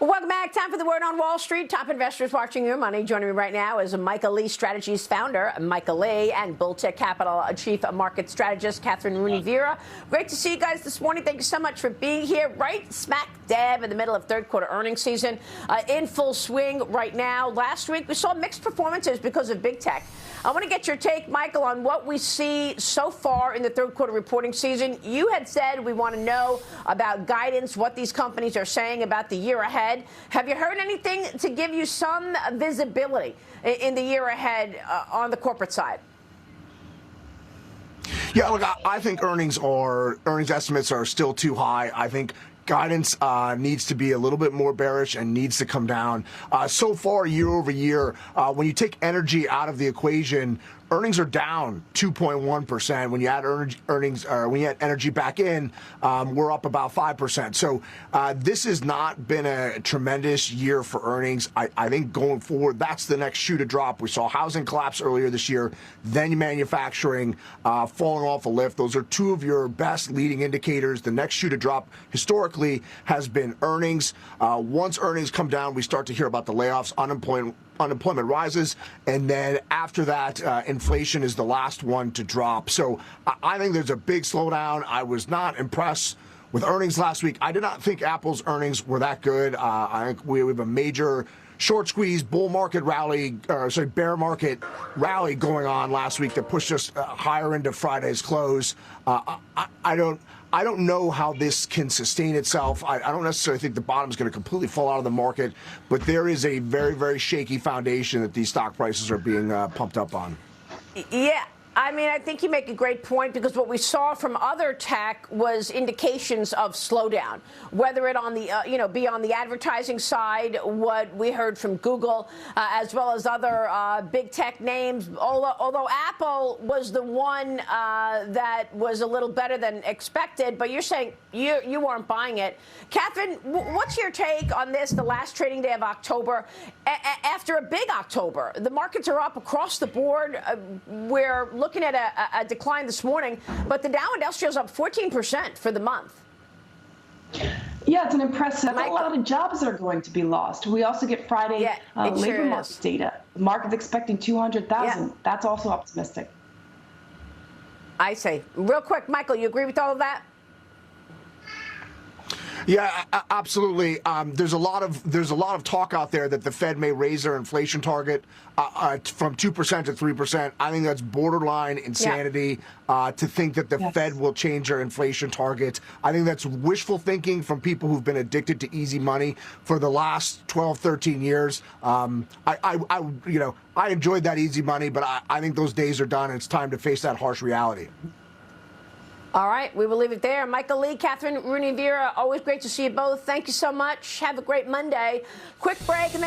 Well, welcome back. Time for the word on Wall Street. Top investors watching your money. Joining me right now is Michael Lee Strategies founder, Michael Lee, and Bulltech Capital chief market strategist, Catherine Rooney Vera. Great to see you guys this morning. Thank you so much for being here. Right smack dab in the middle of third quarter earnings season, in full swing right now. Last week we saw mixed performances because of big tech. I want to get your take, Michael, on what we see so far in the third quarter reporting season. You had said we want to know about guidance, what these companies are saying about the year ahead. Have you heard anything to give you some visibility in the year ahead on the corporate side? Yeah, look, I think earnings estimates are still too high. I think guidance needs to be a little bit more bearish and needs to come down. So far, year over year, when you take energy out of the equation, earnings are down 2.1%. When you add when you add energy back in, we're up about 5%. So this has not been a tremendous year for earnings. I think going forward, that's the next shoe to drop. We saw housing collapse earlier this year, then manufacturing falling off a lift. Those are two of your best leading indicators. The next shoe to drop historically has been earnings. Once earnings come down, we start to hear about the layoffs, unemployment rises, and then after that, inflation is the last one to drop. So I think there's a big slowdown. I was not impressed with earnings last week. I did not think Apple's earnings were that good. I think we have a major short squeeze bear market rally going on last week that pushed us higher into Friday's close. I don't know how this can sustain itself. I don't necessarily think the bottom is going to completely fall out of the market, but there is a very, very shaky foundation that these stock prices are being pumped up on. Yeah. I mean, I think you make a great point, because what we saw from other tech was indications of slowdown, whether it on the, be on the advertising side, what we heard from Google, as well as other big tech names. Although Apple was the one that was a little better than expected, but you're saying you weren't buying it. Catherine, what's your take on this, the last trading day of October? After a big October, the markets are up across the board. We're looking at a decline this morning, but the Dow Industrial is up 14% for the month. Yeah, it's an impressive. A lot of jobs are going to be lost. We also get Friday labor market data. The market's expecting 200,000. Yeah. That's also optimistic. I say, real quick, Michael, you agree with all of that? Yeah, absolutely. There's a lot of talk out there that the Fed may raise their inflation target from 2% to 3%. I think that's borderline insanity to think that the Fed will change their inflation target. I think that's wishful thinking from people who've been addicted to easy money for the last 12, 13 years. I enjoyed that easy money, but I think those days are done, and it's time to face that harsh reality. All right, we will leave it there. Michael Lee, Catherine Rooney Vera, always great to see you both. Thank you so much. Have a great Monday. Quick break. And then